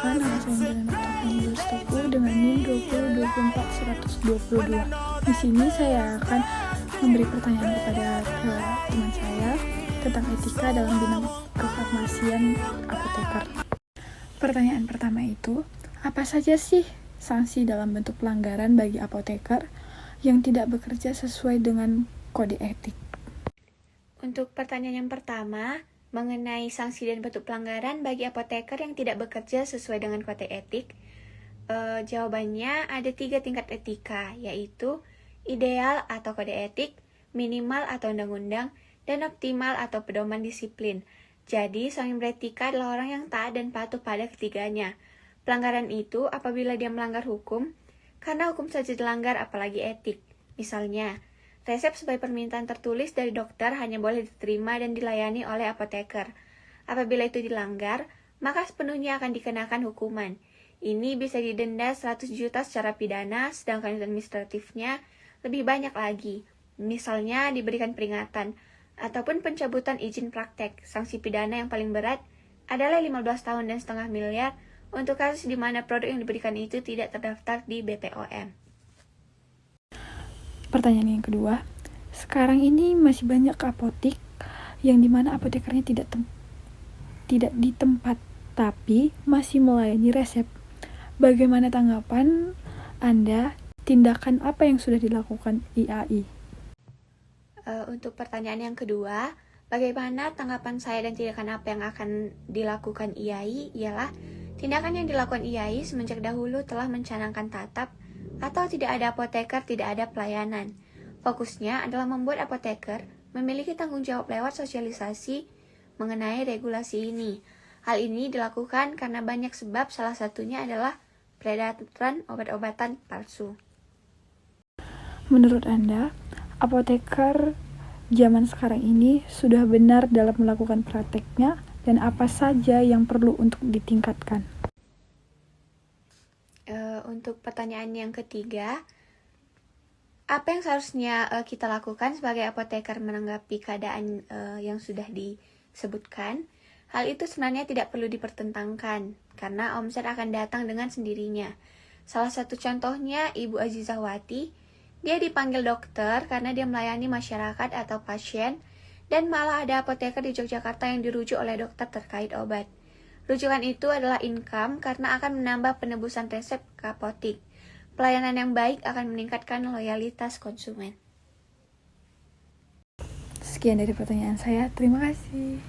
Perkenalkan, nama saya Indra Natalia Yustoku dengan NIM 2024122. Di sini saya akan memberi pertanyaan kepada teman saya tentang etika dalam bidang kefarmasian apoteker. Pertanyaan pertama itu, apa saja sih sanksi dalam bentuk pelanggaran bagi apoteker yang tidak bekerja sesuai dengan kode etik? Untuk pertanyaan yang pertama, mengenai sanksi dan bentuk pelanggaran bagi apoteker yang tidak bekerja sesuai dengan kode etik, jawabannya ada 3 tingkat etika, yaitu ideal atau kode etik, minimal atau undang-undang, dan optimal atau pedoman disiplin. Jadi, seorang yang beretika adalah orang yang taat dan patuh pada ketiganya. Pelanggaran itu apabila dia melanggar hukum, karena hukum saja dilanggar apalagi etik. Misalnya, resep sebagai permintaan tertulis dari dokter hanya boleh diterima dan dilayani oleh apoteker. Apabila itu dilanggar, maka sepenuhnya akan dikenakan hukuman. Ini bisa didenda 100 juta secara pidana, sedangkan administratifnya lebih banyak lagi. Misalnya diberikan peringatan, ataupun pencabutan izin praktek. Sanksi pidana yang paling berat adalah 15 tahun dan setengah miliar untuk kasus di mana produk yang diberikan itu tidak terdaftar di BPOM. Pertanyaan yang kedua, sekarang ini masih banyak apotik yang dimana apotekernya tidak di tempat tapi masih melayani resep. Bagaimana tanggapan Anda? Tindakan apa yang sudah dilakukan IAI? Untuk pertanyaan yang kedua, bagaimana tanggapan saya dan tindakan apa yang akan dilakukan IAI ialah tindakan yang dilakukan IAI semenjak dahulu telah mencanangkan tatap atau tidak ada apoteker, tidak ada pelayanan. Fokusnya adalah membuat apoteker memiliki tanggung jawab lewat sosialisasi mengenai regulasi ini. Hal ini dilakukan karena banyak sebab, salah satunya adalah peredaran obat-obatan palsu. Menurut Anda, apoteker zaman sekarang ini sudah benar dalam melakukan prakteknya dan apa saja yang perlu untuk ditingkatkan? Untuk pertanyaan yang ketiga, apa yang seharusnya kita lakukan sebagai apoteker menanggapi keadaan yang sudah disebutkan? Hal itu sebenarnya tidak perlu dipertentangkan, karena omset akan datang dengan sendirinya. Salah satu contohnya Ibu Azizahwati, dia dipanggil dokter karena dia melayani masyarakat atau pasien, dan malah ada apoteker di Yogyakarta yang dirujuk oleh dokter terkait obat. Rujukan itu adalah income karena akan menambah penebusan resep ke apotik. Pelayanan yang baik akan meningkatkan loyalitas konsumen. Sekian dari pertanyaan saya. Terima kasih.